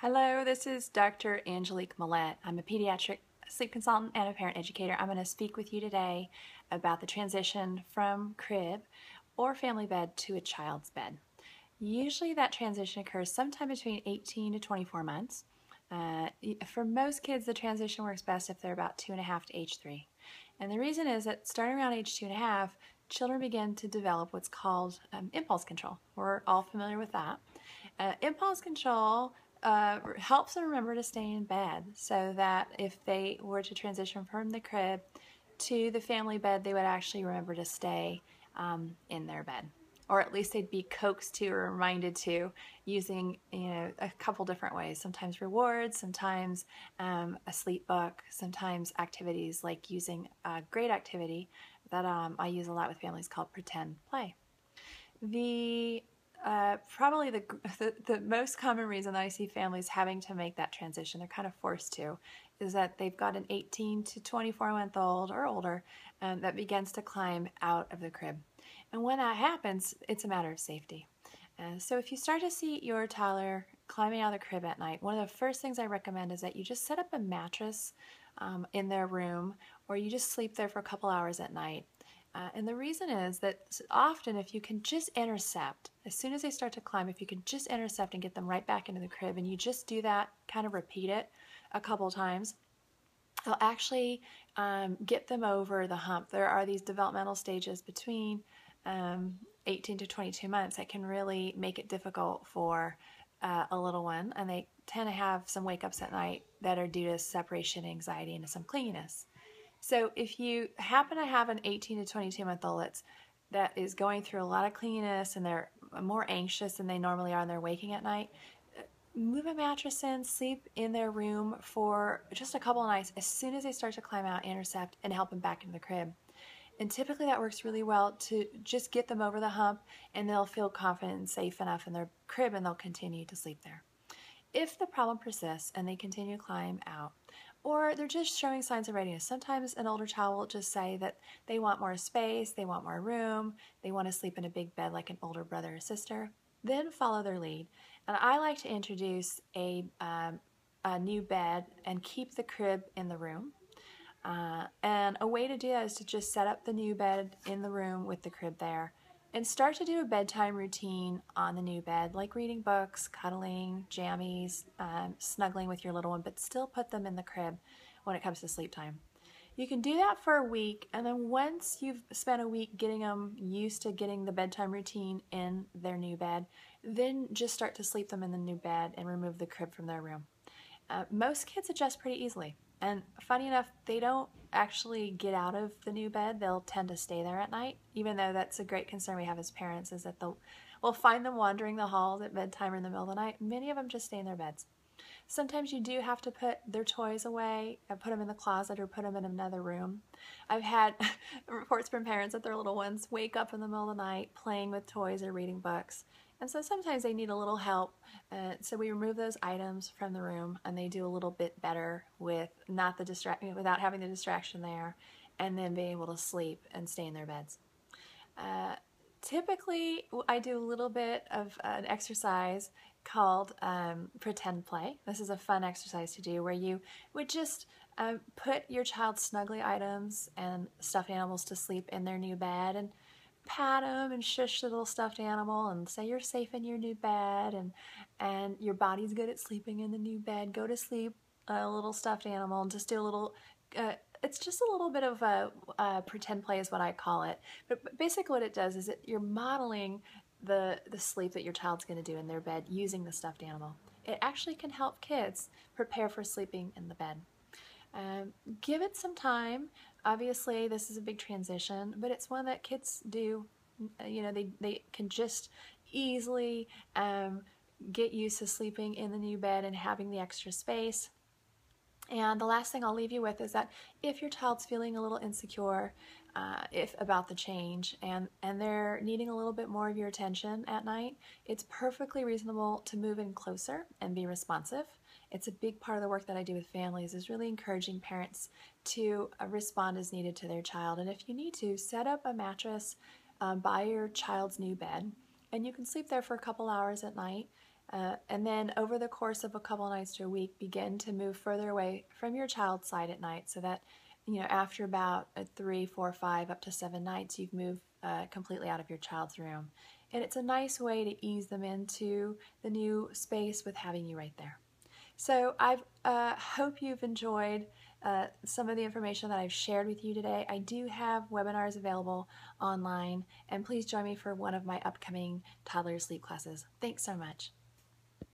Hello, this is Dr. Angelique Millette. I'm a pediatric sleep consultant and a parent educator. I'm going to speak with you today about the transition from crib or family bed to a child's bed. Usually that transition occurs sometime between 18 to 24 months. For most kids, the transition works best if they're about 2.5 to age 3. And the reason is that starting around age 2.5, children begin to develop what's called impulse control. We're all familiar with that. Impulse control helps them remember to stay in bed, so that if they were to transition from the crib to the family bed, they would actually remember to stay in their bed, or at least they'd be coaxed to or reminded to, using a couple different ways. Sometimes rewards, sometimes a sleep book, sometimes activities like using a great activity that I use a lot with families called pretend play. Probably the most common reason that I see families having to make that transition, they're kind of forced to, is that they've got an 18 to 24-month-old or older that begins to climb out of the crib. And when that happens, it's a matter of safety. So if you start to see your toddler climbing out of the crib at night, one of the first things I recommend is that you just set up a mattress in their room, or you just sleep there for a couple hours at night. And the reason is that often if you can just intercept, as soon as they start to climb, if you can just intercept and get them right back into the crib, and you just do that, kind of repeat it a couple times, it'll actually get them over the hump. There are these developmental stages between 18 to 22 months that can really make it difficult for a little one, and they tend to have some wake-ups at night that are due to separation anxiety and to some clinginess. So if you happen to have an 18 to 22-month-old that is going through a lot of clinginess and they're more anxious than they normally are and they're waking at night, move a mattress in, sleep in their room for just a couple of nights. As soon as they start to climb out, intercept and help them back into the crib. And typically that works really well to just get them over the hump, and they'll feel confident and safe enough in their crib, and they'll continue to sleep there. If the problem persists and they continue to climb out, or they're just showing signs of readiness, sometimes an older child will just say that they want more space, they want more room, they want to sleep in a big bed like an older brother or sister, then follow their lead. And I like to introduce a new bed and keep the crib in the room. And a way to do that is to just set up the new bed in the room with the crib there, and start to do a bedtime routine on the new bed, like reading books, cuddling, jammies, snuggling with your little one, but still put them in the crib when it comes to sleep time. You can do that for a week, and then once you've spent a week getting them used to getting the bedtime routine in their new bed, then just start to sleep them in the new bed and remove the crib from their room. Most kids adjust pretty easily. And funny enough, they don't actually get out of the new bed. They'll tend to stay there at night, even though that's a great concern we have as parents, is that we'll find them wandering the halls at bedtime or in the middle of the night. Many of them just stay in their beds. Sometimes you do have to put their toys away and put them in the closet or put them in another room. I've had reports from parents that their little ones wake up in the middle of the night playing with toys or reading books. And so sometimes they need a little help. So we remove those items from the room, and they do a little bit better with without having the distraction there, and then being able to sleep and stay in their beds. Typically, I do a little bit of an exercise called pretend play. This is a fun exercise to do, where you would just put your child's snuggly items and stuffed animals to sleep in their new bed, and pat them and shush the little stuffed animal and say you're safe in your new bed, and your body's good at sleeping in the new bed. Go to sleep, a little stuffed animal, and just do a little it's just a little bit of a pretend play is what I call it. But basically what it does is you're modeling the sleep that your child's going to do in their bed using the stuffed animal. It actually can help kids prepare for sleeping in the bed. Give it some time. Obviously, this is a big transition, but it's one that kids do. They can just easily get used to sleeping in the new bed and having the extra space. And the last thing I'll leave you with is that if your child's feeling a little insecure about the change, and they're needing a little bit more of your attention at night, it's perfectly reasonable to move in closer and be responsive. It's a big part of the work that I do with families, is really encouraging parents to respond as needed to their child. And if you need to, set up a mattress by your child's new bed, and you can sleep there for a couple hours at night. And then over the course of a couple nights to a week, begin to move further away from your child's side at night, so that after about 3, 4, 5, up to 7 nights, you've moved completely out of your child's room. And it's a nice way to ease them into the new space with having you right there. So I hope you've enjoyed some of the information that I've shared with you today. I do have webinars available online, and please join me for one of my upcoming toddler sleep classes. Thanks so much.